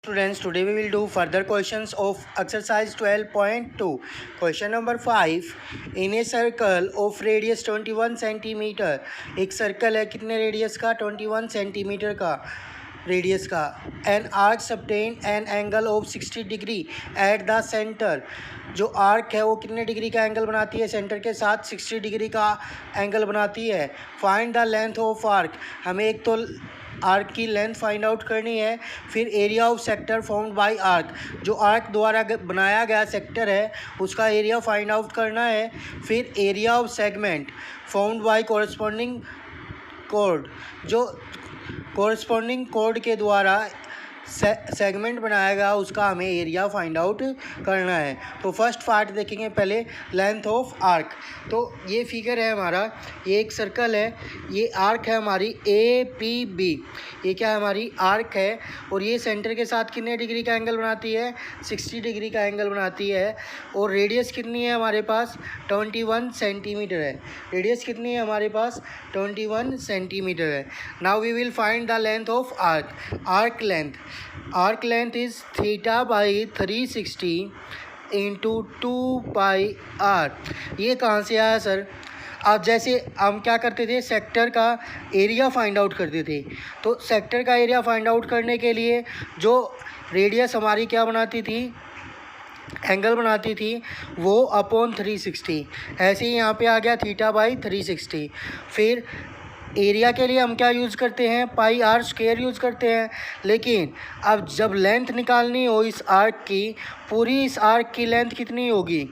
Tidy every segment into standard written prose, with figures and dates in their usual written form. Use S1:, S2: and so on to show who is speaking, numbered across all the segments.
S1: students, today we will do further questions of exercise 12.2. Question number 5. In a circle of radius 21 centimeter, एक circle है कितने radius का? 21 centimetre का radius का. An arc subtend an angle of 60 degree at the centre. जो arc है वो कितने डिग्री का एंगल बनाती है? सेंटर के साथ 60 डिग्री का एंगल बनाती है. Find the length of arc. हमें एक तो आर्क की लेंथ फाइंड आउट करनी है, फिर area of sector found by arc. जो आर्क द्वारा बनाया गया सेक्टर है उसका एरिया फाइंड आउट करना है, फिर area of segment found by corresponding code. जो कोरस्पॉन्डिंग कोड के द्वारा सेगमेंट बनाया गया उसका हमें एरिया फाइंड आउट करना है. तो फर्स्ट पार्ट देखेंगे पहले, लेंथ ऑफ आर्क. तो ये फिगर है हमारा, ये एक सर्कल है, ये आर्क है हमारी ए पी बी. ये क्या है? हमारी आर्क है और ये सेंटर के साथ कितने डिग्री का एंगल बनाती है? 60 डिग्री का एंगल बनाती है. और रेडियस कितनी है हमारे पास? 21 सेंटीमीटर है. रेडियस कितनी है हमारे पास? 21 सेंटीमीटर है. Now we will find the length of arc. Arc length, arc length is theta by 360 into 2 pi R. ये कहाँ से आया सर? अब जैसे हम क्या करते थे, सेक्टर का एरिया फाइंड आउट करते थे. तो सेक्टर का एरिया फाइंड आउट करने के लिए जो रेडियस हमारी क्या बनाती थी, एंगल बनाती थी, वो अपॉन 360. ऐसे ही यहाँ पे आ गया थीटा बाई 360. फिर एरिया के लिए हम क्या यूज़ करते हैं? पाई आर स्क्वायर यूज़ करते हैं. लेकिन अब जब लेंथ निकालनी हो इस आर्क की, पूरी इस आर्क की लेंथ कितनी होगी?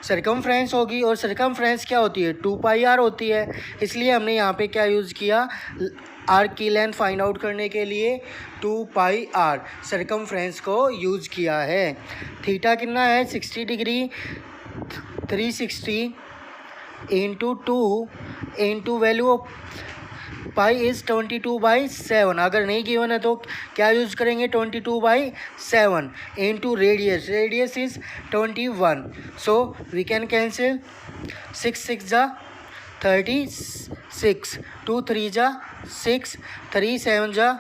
S1: सर्कमफ्रेंस होगी. और सर्कमफ्रेंस क्या होती है? 2 पाई आर होती है. इसलिए हमने यहाँ पे क्या यूज़ किया? आर्क की लेंथ फाइंड आउट करने के लिए 2 पाई आर सर्कमफ्रेंस को यूज़ किया है. थीटा कितना है? 60 degree. 360 into 2 into value of pi is 22/7. अगर नहीं गिवन है तो क्या यूज़ करेंगे? 22/7 into radius. Radius is 21. So we can cancel. 6 6 जा 36, 2 3 जा 6, 3 7 जा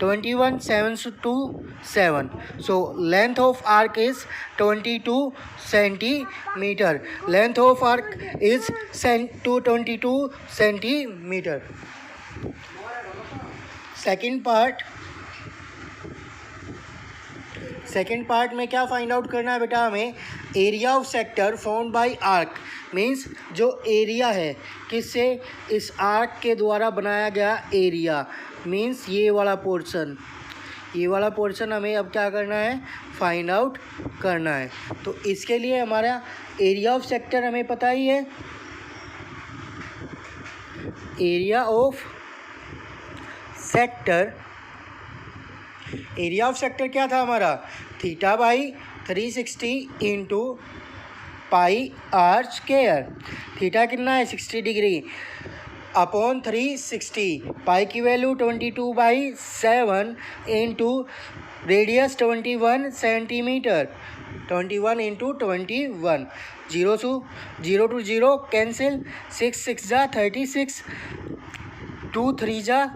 S1: 21, 7 to 7. So length of arc is 22 centimeter. Length of arc is 22 centimeter. Second part में क्या फाइंड आउट करना है बेटा हमें? Area of sector found by arc. Means जो एरिया है किससे? इस आर्क के द्वारा बनाया गया एरिया. मीन्स ये वाला पोर्शन हमें अब क्या करना है? फाइंड आउट करना है. तो इसके लिए हमारा एरिया ऑफ सेक्टर हमें पता ही है. एरिया ऑफ सेक्टर क्या था हमारा? Theta by 360 into pi are square. Theta कितना है? 60 डिग्री अपॉन 360. पाई की value 22/7 into radius 21 centimetre. 21 into 21. 0 to 0 cancel. 6 6 जा 36, 2 3 जा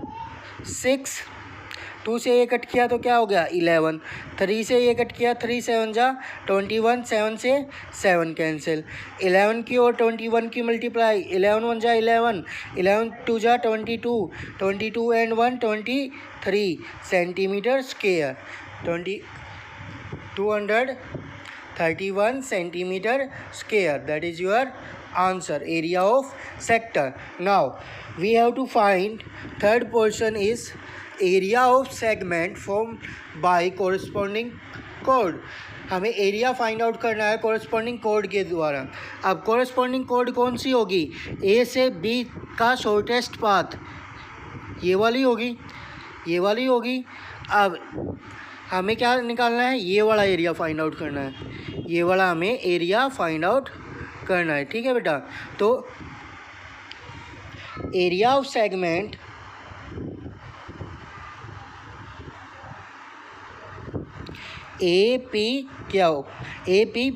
S1: 6, 2 से ये कट किया तो क्या हो गया? 11. 3 से ये कट किया, 3 7 जा 21, 7 से 7 कैंसिल. 11 की और 21 की मल्टीप्लाई. 11 1 जा 11, 11 2 जा 22, 22 and 1 23 centimetre square. 231 centimetre square. That is your answer, area of sector. Now we have to find third portion is area of segment form by corresponding code. हमें एरिया फाइंड आउट करना है corresponding code के द्वारा. अब corresponding code कौन सी होगी? ए से B का शॉर्टेस्ट पाथ ये वाली होगी. अब हमें क्या निकालना है? ये वाला एरिया फाइंड आउट करना है. ये वाला हमें एरिया फाइंड आउट करना है. ठीक है बेटा. तो area of segment A P क्या हो? A P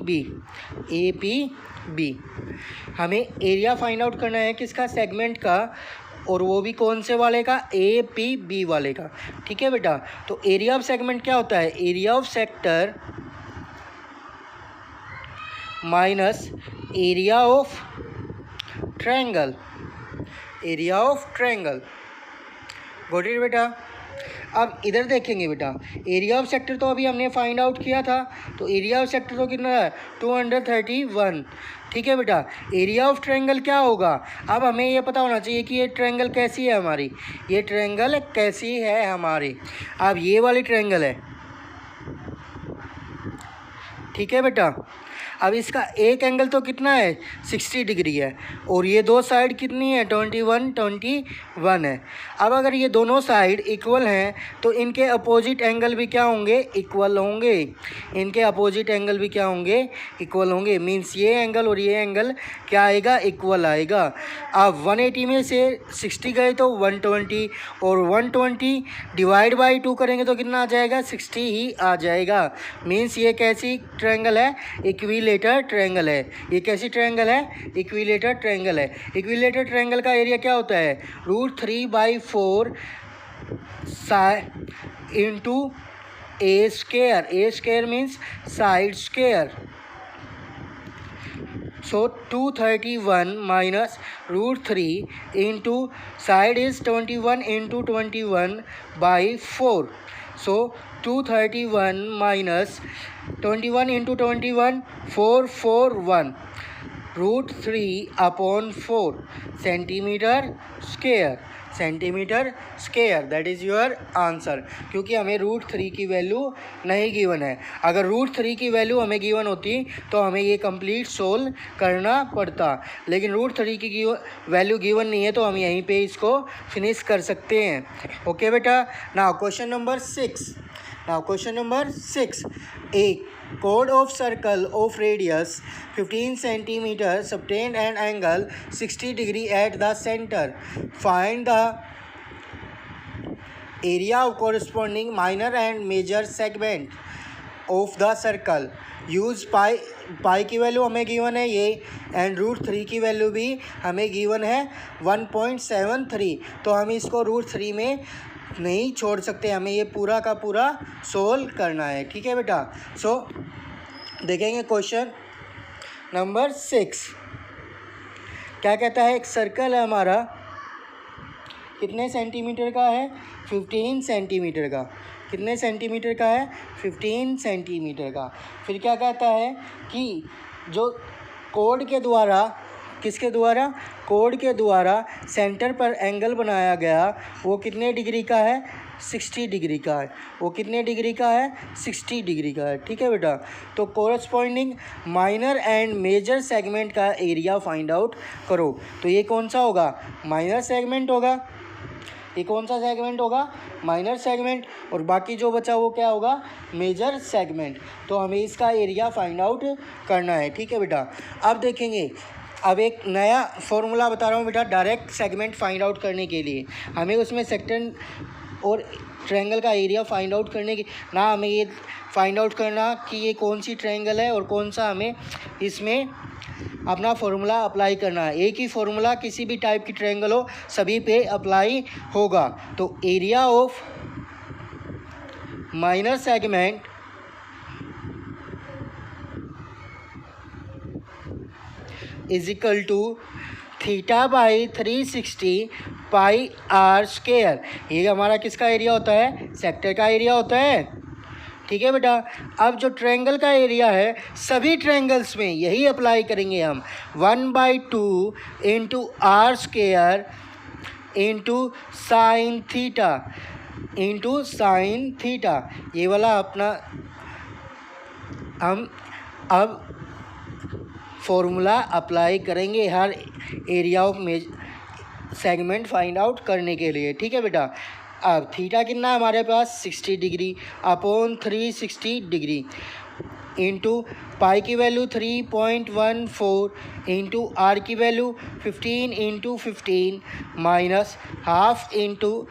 S1: B. हमें एरिया फाइंड आउट करना है किसका? सेगमेंट का. और वो भी कौन से वाले का, ए पी बी वाले का। ठीक है बेटा, तो एरिया ऑफ सेगमेंट क्या होता है, area of sector minus area of triangle, area of triangle. Got it बेटा। अब इधर देखेंगे बेटा, एरिया ऑफ सेक्टर तो अभी हमने फाइंड आउट किया था, तो एरिया ऑफ सेक्टर तो कितना है 231। ठीक है बेटा, एरिया ऑफ ट्रायंगल क्या होगा, अब हमें ये पता होना चाहिए कि ये ट्रायंगल कैसी है हमारी, ये ट्रायंगल कैसी है हमारी। अब ये वाली ट्रायंगल है, ठीक है बेटा। अब इसका एक एंगल तो कितना है 60 डिग्री है, और ये दो साइड कितनी है 21 है। अब अगर ये दोनों साइड इक्वल हैं तो इनके अपोजिट एंगल भी क्या होंगे, इक्वल होंगे। इनके अपोजिट एंगल भी क्या होंगे, इक्वल होंगे। मीन्स ये एंगल और ये एंगल क्या आएगा, इक्वल आएगा। अब 180 में से 60 गए तो 120, और 120 डिवाइड बाई 2 करेंगे तो कितना आ जाएगा, 60 ही आ जाएगा। मीन्स ये कैसी ट्रायंगल है, इक्विलेटर ट्रायंगल है। ये कैसी ट्रायंगल है, इक्विलेटर ट्रायंगल है। इक्विलेटर ट्रायंगल का एरिया क्या होता है, √3/4 into a square. A square means side square. So 231 minus √3 into side is 21 into 21/4. So 231 minus 21 into 21 441 √3/4 centimetre square, centimetre square. That is your answer. क्योंकि हमें √3 की value नहीं given है। अगर √3 की वैल्यू हमें गिवन होती तो हमें ये कंप्लीट सोल्व करना पड़ता, लेकिन √3 की वैल्यू गिवन नहीं है तो हम यहीं पे इसको फिनिश कर सकते हैं। ओके बेटा। Now question number 6। Now question number 6. A chord of circle of radius 15 centimeter subtend an angle 60 degree at the center. Find the area of corresponding minor and major segment of the circle. Use pi की value हमें given है ये, and √3 की value भी हमें given है 1.73। तो हम इसको √3 में नहीं छोड़ सकते, हमें ये पूरा का पूरा सोल्व करना है। ठीक है बेटा। सो देखेंगे क्वेश्चन नंबर 6 क्या कहता है। एक सर्कल है हमारा, कितने सेंटीमीटर का है, 15 सेंटीमीटर का। कितने सेंटीमीटर का है, 15 सेंटीमीटर का। फिर क्या कहता है कि जो कोड के द्वारा, किसके द्वारा, कोड के द्वारा सेंटर पर एंगल बनाया गया वो कितने डिग्री का है, 60 डिग्री का है। वो कितने डिग्री का है, 60 डिग्री का है। ठीक है बेटा। तो corresponding minor and major segment का एरिया फाइंड आउट करो। तो ये कौन सा होगा, माइनर सेगमेंट होगा। ये कौन सा सेगमेंट होगा, माइनर सेगमेंट। और बाकी जो बचा वो क्या होगा, मेजर सेगमेंट। तो हमें इसका एरिया फाइंड आउट करना है। ठीक है बेटा। अब देखेंगे, अब एक नया फॉर्मूला बता रहा हूँ बेटा डायरेक्ट सेगमेंट फाइंड आउट करने के लिए। हमें उसमें सेक्टर और ट्रायंगल का एरिया फाइंड आउट करने की ना, हमें ये फाइंड आउट करना कि ये कौन सी ट्रायंगल है और कौन सा हमें इसमें अपना फॉर्मूला अप्लाई करना है। एक ही फॉर्मूला किसी भी टाइप की ट्रायंगल हो सभी पे अप्लाई होगा। तो area of minor segment is equal to θ/360 πr²। ये हमारा किसका एरिया होता है, सेक्टर का एरिया होता है। ठीक है बेटा। अब जो ट्रायंगल का एरिया है सभी ट्रायंगल्स में यही अप्लाई करेंगे हम। 1/2 into r² into sine theta into sine theta. ये वाला अपना हम अब फॉर्मूला अप्लाई करेंगे हर area of segment find out करने के लिए। ठीक है बेटा। अब थीटा कितना है हमारे पास, 60 degree upon 360 degree into pi की वैल्यू 3.14 इंटू आर की value 15 into 15 minus half into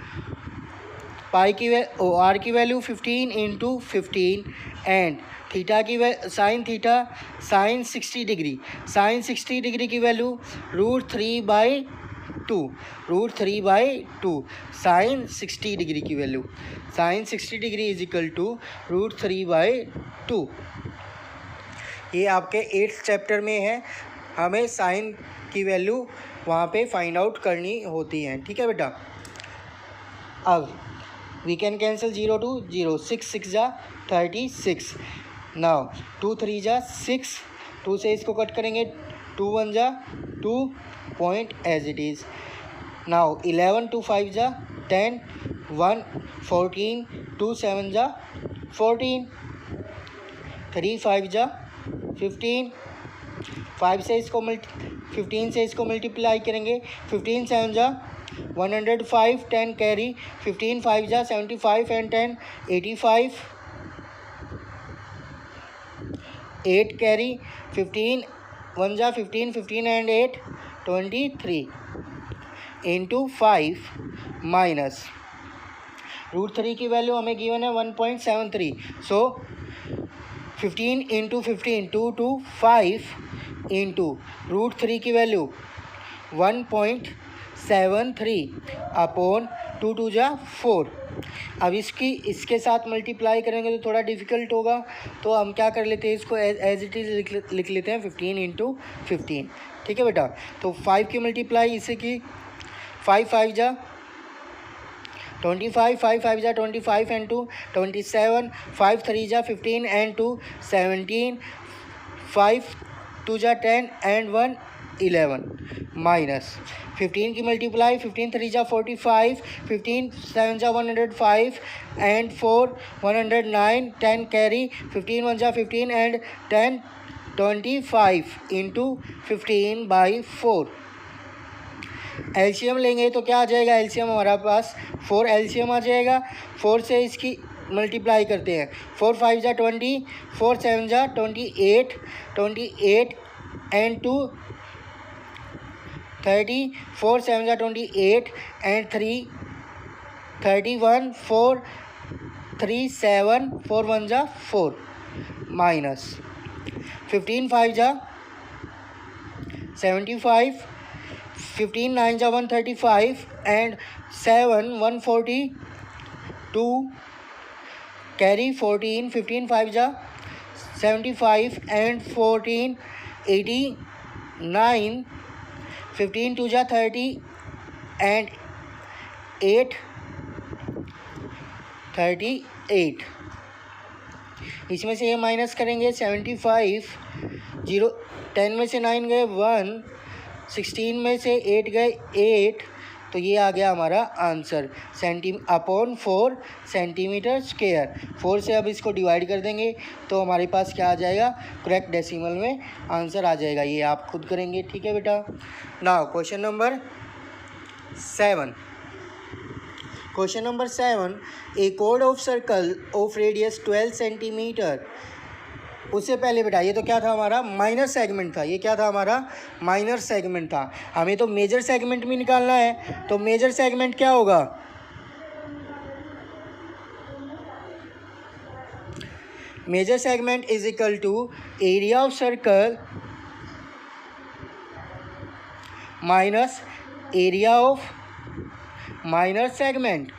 S1: pi की आर की वैल्यू 15 इंटू 15 एंड थीटा की sine theta sine 60 degree. Sine 60 degree की वैल्यू √3/4 2 √3/2 साइन 60 डिग्री की value, sine 60 degree is equal to √3/2। ये आपके 8th chapter में है, हमें साइन की वैल्यू वहाँ पे फाइंड आउट करनी होती है। ठीक है बेटा। अब वी कैन कैंसिल 0 to 0, 6 6 जा 36, नाउ 2 3 जा 6, 2 से इसको कट करेंगे, 2 1 जा 2 point as it is. Now 11 2 5 जा 10, 1 14, 2 7 जा 14, 3 5 जा 15, 5 से इसको 15 से इसको मल्टीप्लाई करेंगे, 15 7 जा 105, 10 कैरी, 15 5 जा 75 एंड 10 85, 8 कैरी, 15 1 जा 15, 15 एंड 8 23 इंटू 5 माइनस √3 की वैल्यू हमें गिवन है 1.73, सो 15 इंटू 15 2 to 5 इंटू √3 की वैल्यू 1.73 अपॉन 2 2 जा 4। अब इसके साथ मल्टीप्लाई करेंगे तो थोड़ा डिफ़िकल्ट होगा, तो हम क्या कर लेते हैं, इसको एज इट इज़ लिख लेते हैं 15 इंटू 15। ठीक है बेटा। तो 5 की मल्टीप्लाई इससे की, 5 5 जा 25, 5 5 जा 25 एंड 2 27, 5 3 जा 15 एंड 2 17, 5 2 जा 10 एंड 1 11 माइनस 15 की मल्टीप्लाई, 15 3 जा 45, 15 7 जा 105 एंड 4 109, 10 कैरी, 15 1 जा 15 एंड 10 25 इंटू 15/4। एलसीएम लेंगे तो क्या आ जाएगा, एलसीएम हमारा पास 4 एलसीएम आ जाएगा। 4 से इसकी मल्टीप्लाई करते हैं, 4 5 जा 20, 4 7 जा 28, 28 एंड 2 30, 4 7 जा 28 एंड 3 31, 4 3 7, 4 1 जा 4 माइनस 15 5 जा 75, 15 9 जा 135 एंड 7 142 कैरी, 14 15 5 जा 75 एंड 14 89, 15 2 जा 30 एंड 8 38। इसमें से ये माइनस करेंगे, 75 0 10 में से 9 गए 1, 16 में से 8 गए 8, तो ये आ गया हमारा आंसर अपॉन 4 सेंटीमीटर स्क्वायर। 4 से अब इसको डिवाइड कर देंगे तो हमारे पास क्या आ जाएगा, करेक्ट डेसिमल में आंसर आ जाएगा। ये आप खुद करेंगे। ठीक है बेटा। Now question number 7। Question number 7, ए कोड of circle of radius 12 centimetre. उससे पहले बेटा ये तो क्या था, हमारा माइनर सेगमेंट था। ये क्या था, हमारा माइनर सेगमेंट था। हमें तो मेजर सेगमेंट भी निकालना है, तो मेजर सेगमेंट क्या होगा, major segment is equal to area of circle minus area of minor segment.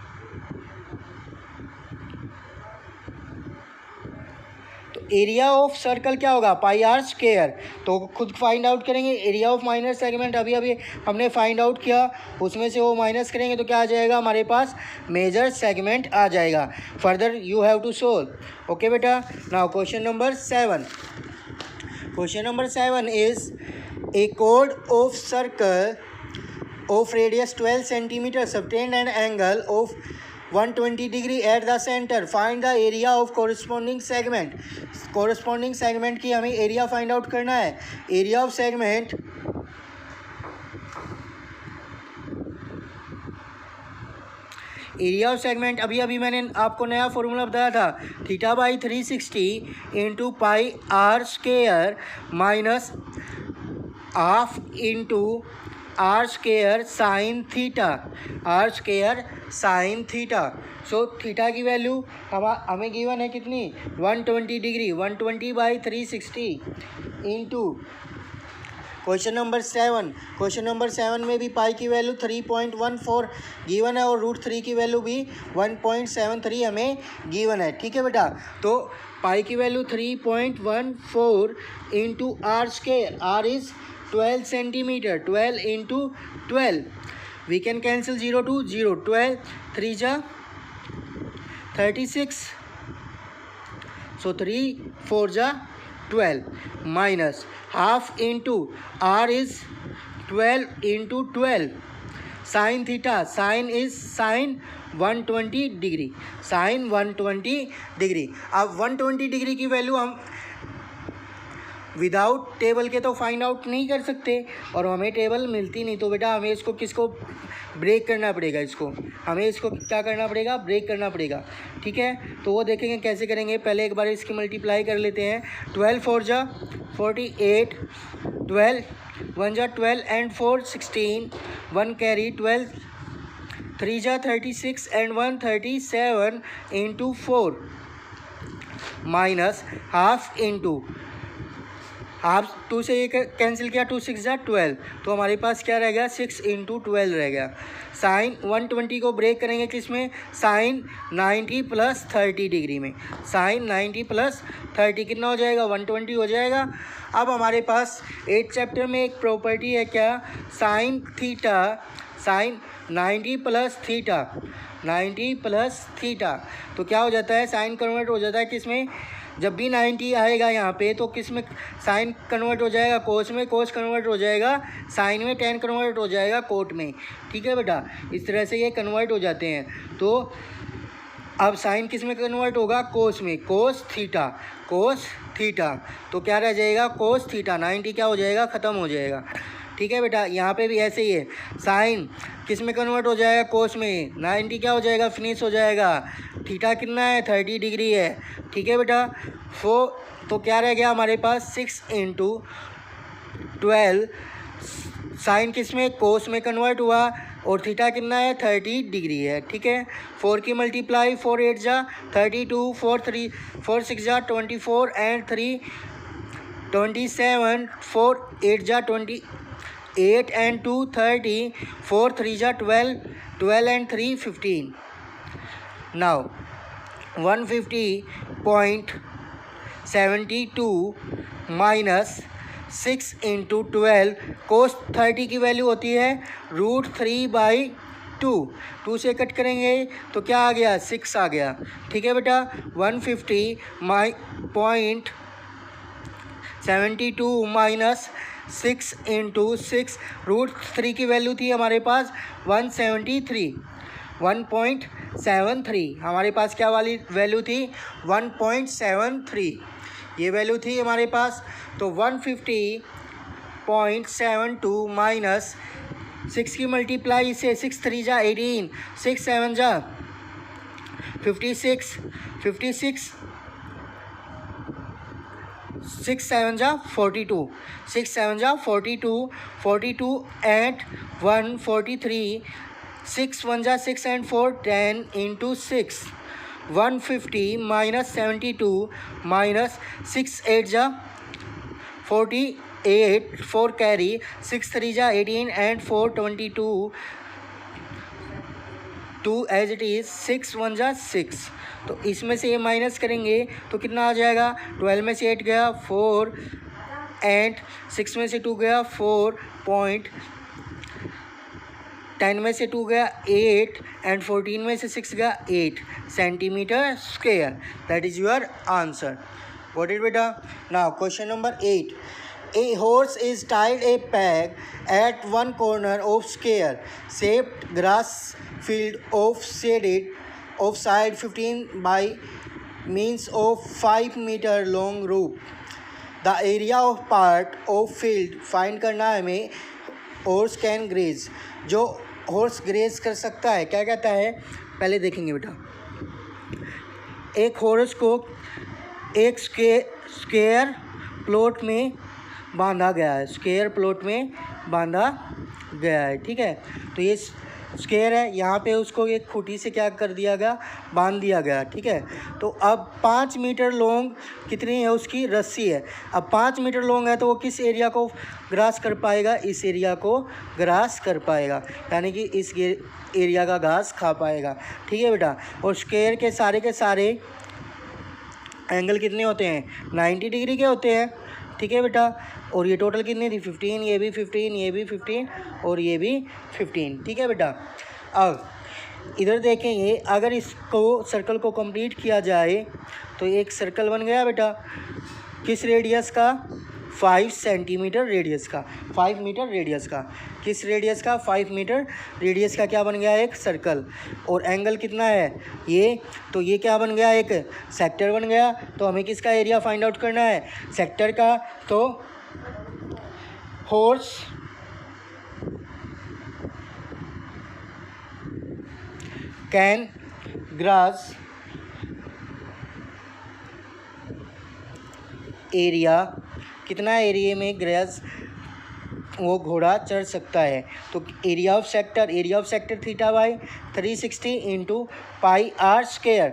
S1: तो एरिया ऑफ सर्कल क्या होगा, पाई आर स्क्वायर। तो खुद फाइंड आउट करेंगे। एरिया ऑफ माइनर सेगमेंट अभी अभी हमने फाइंड आउट किया, उसमें से वो माइनस करेंगे तो क्या आ जाएगा, हमारे पास मेजर सेगमेंट आ जाएगा। Further you have to solve. Okay बेटा। Now question number 7। Question number 7 is a कोड of circle of radius 12 centimeter subtend an angle of 120 degree at the center. Find the area of corresponding segment. corresponding segment की हमें area find out करना है। area of segment area of segment अभी अभी मैंने आपको नया फॉर्मूला बताया था, θ/360 into pi are square minus half into are square sine theta, r square sine theta. So theta की वैल्यू हमें गिवन है कितनी, 120 degree, 120/360 into question number 7, question number 7 में भी पाई की वैल्यू 3.14 गिवन है और √3 की वैल्यू भी 1.73 हमें गिवन है। ठीक है बेटा, तो पाई की value 3.14 into are square, R is 12 centimetre, 12 into 12, we can cancel 0 to 0, 12 3 जा 36, so 3 4 जा 12 minus half into R is 12 into 12 sine theta, sine is sine 120 degree, sine 120 degree. अब 120 डिग्री की वैल्यू हम विदाउट टेबल के तो find out नहीं कर सकते और हमें टेबल मिलती नहीं, तो बेटा हमें इसको किसको ब्रेक करना पड़ेगा, हमें इसको क्या करना पड़ेगा, ब्रेक करना पड़ेगा। ठीक है, तो वो देखेंगे कैसे करेंगे। पहले एक बार इसकी मल्टीप्लाई कर लेते हैं। 12 4 जा 48, 12 1 जा 12 एंड 4 16, 1 कैरी 12, 3 जा 36 and 1 37 into 4 minus half into half 2 से ये कैंसिल किया, 2 6 जा 12, तो हमारे पास क्या रह गया, 6 इंटू 12 रह गया। साइन 120 को ब्रेक करेंगे किस में, साइन 90 प्लस 30 डिग्री में, साइन 90 प्लस 30 कितना हो जाएगा, 120 हो जाएगा। अब हमारे पास 8th चैप्टर में एक प्रॉपर्टी है क्या, sine theta, sine 90 plus theta, 90 plus theta, तो क्या हो जाता है, साइन कन्वर्ट हो जाता है किस में, जब भी 90 आएगा यहाँ पे तो किस में साइन कन्वर्ट हो जाएगा, कोस में, कोस कन्वर्ट हो जाएगा साइन में, टेन कन्वर्ट हो जाएगा कोट में। ठीक है बेटा, इस तरह से ये कन्वर्ट हो जाते हैं। तो अब साइन किस में कन्वर्ट होगा, कोस में, कोस थीटा, कोस थीटा, तो क्या रह जाएगा, कोस थीटा, 90 क्या हो जाएगा, ख़त्म हो जाएगा। ठीक है बेटा, यहाँ पे भी ऐसे ही है, साइन किस में कन्वर्ट हो जाएगा, कोस में, 90 क्या हो जाएगा, फिनिश हो जाएगा। थीटा कितना है, 30 डिग्री है। ठीक है बेटा, तो क्या रह गया हमारे पास, 6 इंटू 12, साइन किस में, कोस में कन्वर्ट हुआ और थीटा कितना है, 30 डिग्री है। ठीक है, 4 की मल्टीप्लाई, 4 8 जा 32, 4 6 जा 24 एंड 3 27, 4 8 जा 28 एंड 2 30, 4 3 जा 12, 12 एंड 3 15। नाउ 150.72 माइनस 6 इंटू 12, कोस 30 की वैल्यू होती है √3/2, 2 से कट करेंगे तो क्या आ गया, 6 आ गया। ठीक है बेटा, 150.72 माइनस 6 इंटू 6, √3 की वैल्यू थी हमारे पास 173, 1.73 हमारे पास क्या वाली वैल्यू थी, 1.73 ये वैल्यू थी हमारे पास। तो 150.72 माइनस 6 की मल्टीप्लाई से, 6 3 जा 18, 6 7 जा 56, 56 6 7 जा 42, 6 7 जा 42, 42 एंड 1 43, 6 1 जा 6 एंड 4 10 इंटू 6, 150 माइनस 72 माइनस 6 8 जा 48, 4 कैरी, 6 3 जा 18 एंड 4 22, 2 एज इट इज़, 6 1 जा 6, तो इसमें से ये माइनस करेंगे तो कितना आ जाएगा, 12 में से 8 गया 4 एंड 6 में से 2 गया 4 पॉइंट, 10 में से 2 गया 8 एंड 14 में से 6 गया 8 centimetre square. That is your answer. Got it beta? Now question number 8. A horse is tied a peg at one corner of square shaped grass field of shaded of side 15 by means of 5 meter long rope. The area of part of field find करना है हमें, horse can graze, जो horse graze कर सकता है, क्या कहता है पहले देखेंगे बेटा। एक horse को एक स्क्वायर प्लॉट में बांधा गया है, स्क्वायर प्लॉट में बांधा गया है। ठीक है, तो ये स्क्वायर है, यहाँ पे उसको एक खूंटी से क्या कर दिया गया, बांध दिया गया, ठीक है। तो अब 5 मीटर लॉन्ग कितनी है उसकी रस्सी है। अब 5 मीटर लॉन्ग है तो वो किस एरिया को ग्रास कर पाएगा, इस एरिया को ग्रास कर पाएगा, यानी कि इस एरिया का घास खा पाएगा, ठीक है बेटा। और स्क्वायर के सारे एंगल कितने होते हैं, 90 डिग्री के होते हैं, ठीक है बेटा। और ये टोटल कितनी थी, 15, ये भी 15, ये भी 15 और ये भी 15, ठीक है बेटा। अब इधर देखेंगे, अगर इसको सर्कल को कंप्लीट किया जाए तो एक सर्कल बन गया बेटा, किस रेडियस का, 5 सेंटीमीटर रेडियस का, 5 मीटर रेडियस का, किस रेडियस का, 5 मीटर रेडियस का क्या बन गया, एक सर्कल। और एंगल कितना है ये, तो ये क्या बन गया, एक सेक्टर बन गया। तो हमें किसका एरिया फाइंड आउट करना है, सेक्टर का। तो हॉर्स कैन ग्रास एरिया, कितना एरिया में ग्रास वो घोड़ा चढ़ सकता है। तो area of sector theta by 360 into pi are square,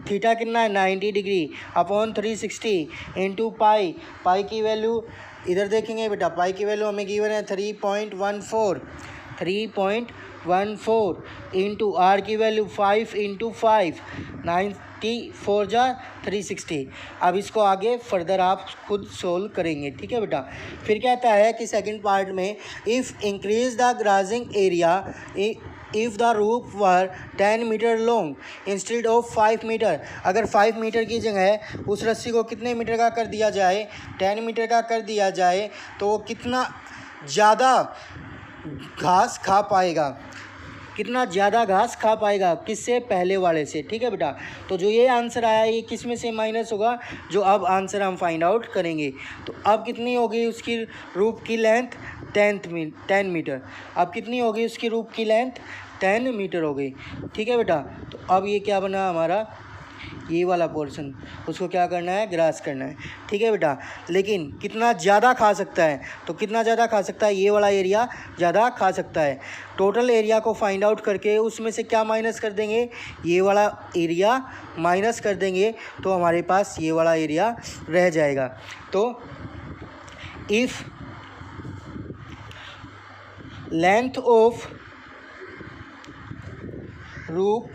S1: theta कितना है 90 डिग्री अपॉन 360 इंटू पाई की वैल्यू इधर देखेंगे बेटा, पाई की वैल्यू हमें गिवन है 3.14 इंटू आर की वैल्यू 5 इंटू 5, 94 जा 360। अब इसको आगे फर्दर आप खुद सोल्व करेंगे, ठीक है बेटा। फिर कहता है कि सेकंड पार्ट में, if increase the grazing area if the rope were 10 metre long instead of 5 metre, अगर 5 मीटर की जगह उस रस्सी को कितने मीटर का कर दिया जाए, 10 मीटर का कर दिया जाए, तो वो कितना ज़्यादा घास खा पाएगा, कितना ज़्यादा घास खा पाएगा, किससे, पहले वाले से, ठीक है बेटा। तो जो ये आंसर आया ये किस में से माइनस होगा, जो अब आंसर हम फाइंड आउट करेंगे। तो अब कितनी होगी उसकी रूप की लेंथ, 10 मीटर। अब कितनी होगी उसकी रूप की लेंथ, 10 मीटर हो गई, ठीक है बेटा। तो अब ये क्या बना हमारा, ये वाला पोर्शन, उसको क्या करना है, ग्रास करना है, ठीक है बेटा। लेकिन कितना ज़्यादा खा सकता है, तो कितना ज़्यादा खा सकता है, ये वाला एरिया ज़्यादा खा सकता है। टोटल एरिया को फाइंड आउट करके उसमें से क्या माइनस कर देंगे, ये वाला एरिया माइनस कर देंगे, तो हमारे पास ये वाला एरिया रह जाएगा। तो if length of rope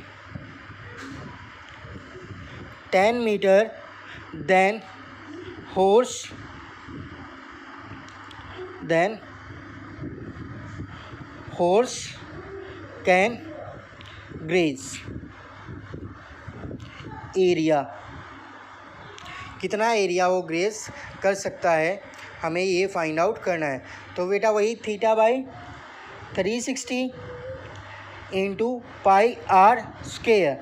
S1: 10 metre then horse can graze area, कितना एरिया वो ग्रेस कर सकता है, हमें ये फाइंड आउट करना है। तो बेटा वही theta by 360 into pi are square,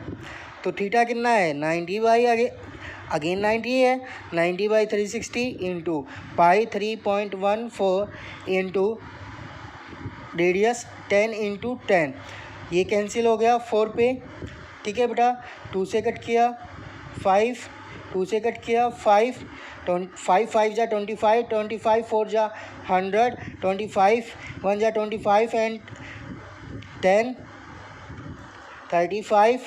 S1: तो थीटा कितना है 90 बाई अगेन 90 है, 90 by 360 into pi 3.14 into radius 10 into 10, ये कैंसिल हो गया 4 पे, ठीक है बेटा। 2 से कट किया 5, 2 से कट किया 5, 5 जा 25, 25 4 जा 100, 25 1 जा 25 एंड 10 35,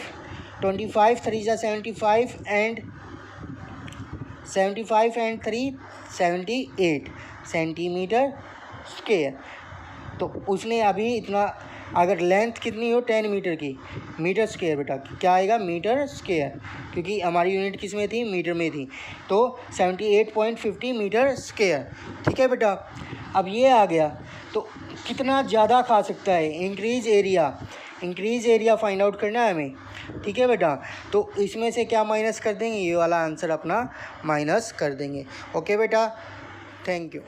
S1: 25 3 जा 75 एंड 75 एंड 3 78 सेंटीमीटर स्क्वायर। तो उसने अभी इतना, अगर लेंथ कितनी हो 10 मीटर की, मीटर स्क्वायर बेटा क्या आएगा, मीटर स्क्वायर, क्योंकि हमारी यूनिट किस में थी, मीटर में थी। तो 78.50 मीटर स्क्वायर, ठीक है बेटा। अब ये आ गया, तो कितना ज़्यादा खा सकता है, इंक्रीज एरिया फाइंड आउट करना है हमें, ठीक है बेटा। तो इसमें से क्या माइनस कर देंगे, ये वाला आंसर अपना माइनस कर देंगे। ओके बेटा, थैंक यू।